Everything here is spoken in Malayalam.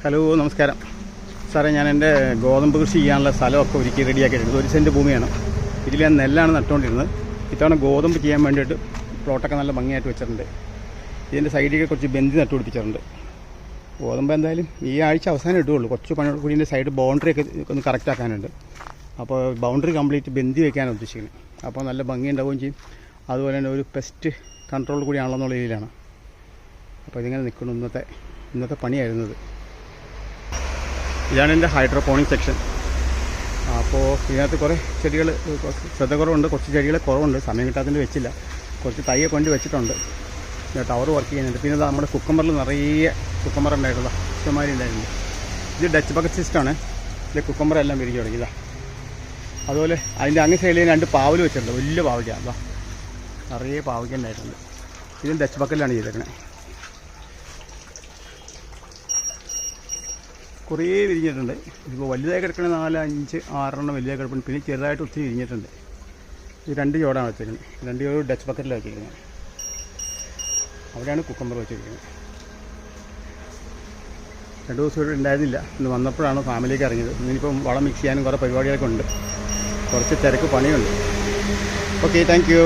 ഹലോ, നമസ്കാരം സാറേ. ഞാൻ എൻ്റെ ഗോതമ്പ് കൃഷി ചെയ്യാനുള്ള സ്ഥലമൊക്കെ ഒരുക്കി റെഡിയാക്കിയിട്ടുണ്ട്. 1 സെൻറ്റ് ഭൂമിയാണ്. ഇതിൽ ഞാൻ നെല്ലാണ് നട്ടുകൊണ്ടിരുന്നത്. ഇത്തവണ ഗോതമ്പ് ചെയ്യാൻ വേണ്ടിയിട്ട് പ്ലോട്ടൊക്കെ നല്ല ഭംഗിയായിട്ട് വെച്ചിട്ടുണ്ട്. ഇതിൻ്റെ സൈഡിൽ കുറച്ച് ബെഞ്ച് നട്ടുപിടിപ്പിച്ചിട്ടുണ്ട്. ഗോതമ്പ് എന്തായാലും ഈ ആഴ്ച അവസാനം ഇടുകയുള്ളൂ. കുറച്ച് പണിയോട് കൂടി ഇതിൻ്റെ സൈഡ് ബൗണ്ടറിയൊക്കെ ഒന്ന് കറക്റ്റ് ആക്കാനുണ്ട്. അപ്പോൾ ബൗണ്ടറി കംപ്ലീറ്റ് ബെഞ്ച് വയ്ക്കാനാണ് ഉദ്ദേശിക്കുന്നത്. അപ്പോൾ നല്ല ഭംഗി ഉണ്ടാവുകയും ചെയ്യും. അതുപോലെ തന്നെ ഒരു പെസ്റ്റ് കൺട്രോൾ കൂടിയാണല്ലോ എന്നുള്ള രീതിയിലാണ്. അപ്പോൾ ഇതിങ്ങനെ നിൽക്കുന്നു. ഇന്നത്തെ പണിയായിരുന്നത്. ഇതാണ് എൻ്റെ ഹൈഡ്രോപോണിക് സെക്ഷൻ. അപ്പോൾ ഇതിനകത്ത് കുറേ ചെടികൾ ശ്രദ്ധ കുറവുണ്ട്. കുറച്ച് ചെടികൾ കുറവുണ്ട്. സമയം കിട്ടാത്തതിന് വെച്ചില്ല. കുറച്ച് തൈയെ കൊണ്ട് വെച്ചിട്ടുണ്ട്. ടവർ വർക്ക് ചെയ്യുന്നുണ്ട്. പിന്നെ നമ്മുടെ കുക്കമ്പറിൽ നിറയെ കുക്കമ്പർ ഉണ്ടായിട്ടുള്ള ഇഷ്ടമാതിരി ഉണ്ടായിരുന്നു. ഇത് ഡച്ച് ബക്കറ്റ് സിസ്റ്റമാണ്. ഇതിൽ കുക്കമ്പറെല്ലാം വിരിഞ്ഞു തുടങ്ങിയതാ. അതുപോലെ അതിൻ്റെ അങ്ങ് സൈഡിൽ 2 പാവൽ വെച്ചിട്ടുണ്ട്. വലിയ പാവയ്ക്ക. അതാ നിറയെ പാവയ്ക്ക ഉണ്ടായിട്ടുണ്ട്. ഇതും ഡച്ച് ബക്കറ്റിലാണ് ചെയ്തേക്കണേ. കുറേ വിരിഞ്ഞിട്ടുണ്ട്. ഇപ്പോൾ വലുതായി കിടക്കണ 4, 5, 6 വലുതായി കിടപ്പുണ്ട്. പിന്നെ ചെറുതായിട്ട് ഒത്തിരി വിരിഞ്ഞിട്ടുണ്ട്. ഇത് 2 ചോടാണ് വെച്ചിരിക്കുന്നത്. 2 ചോട് ഡച്ച് ബക്കറ്റിലാണ് വെച്ചിരിക്കുന്നത്. അവിടെയാണ് കുക്കമ്പർ വെച്ചിരിക്കുന്നത്. 2 ദിവസം ഇവിടെ ഉണ്ടായിരുന്നില്ല. ഇന്ന് വന്നപ്പോഴാണ് ഫാമിലിക്ക് ഇറങ്ങിയത്. ഇന്നിപ്പം വളം മിക്സ് ചെയ്യാനും കുറേ പരിപാടികളൊക്കെ ഉണ്ട്. കുറച്ച് തിരക്ക് പണിയുണ്ട്. Okay, thank you.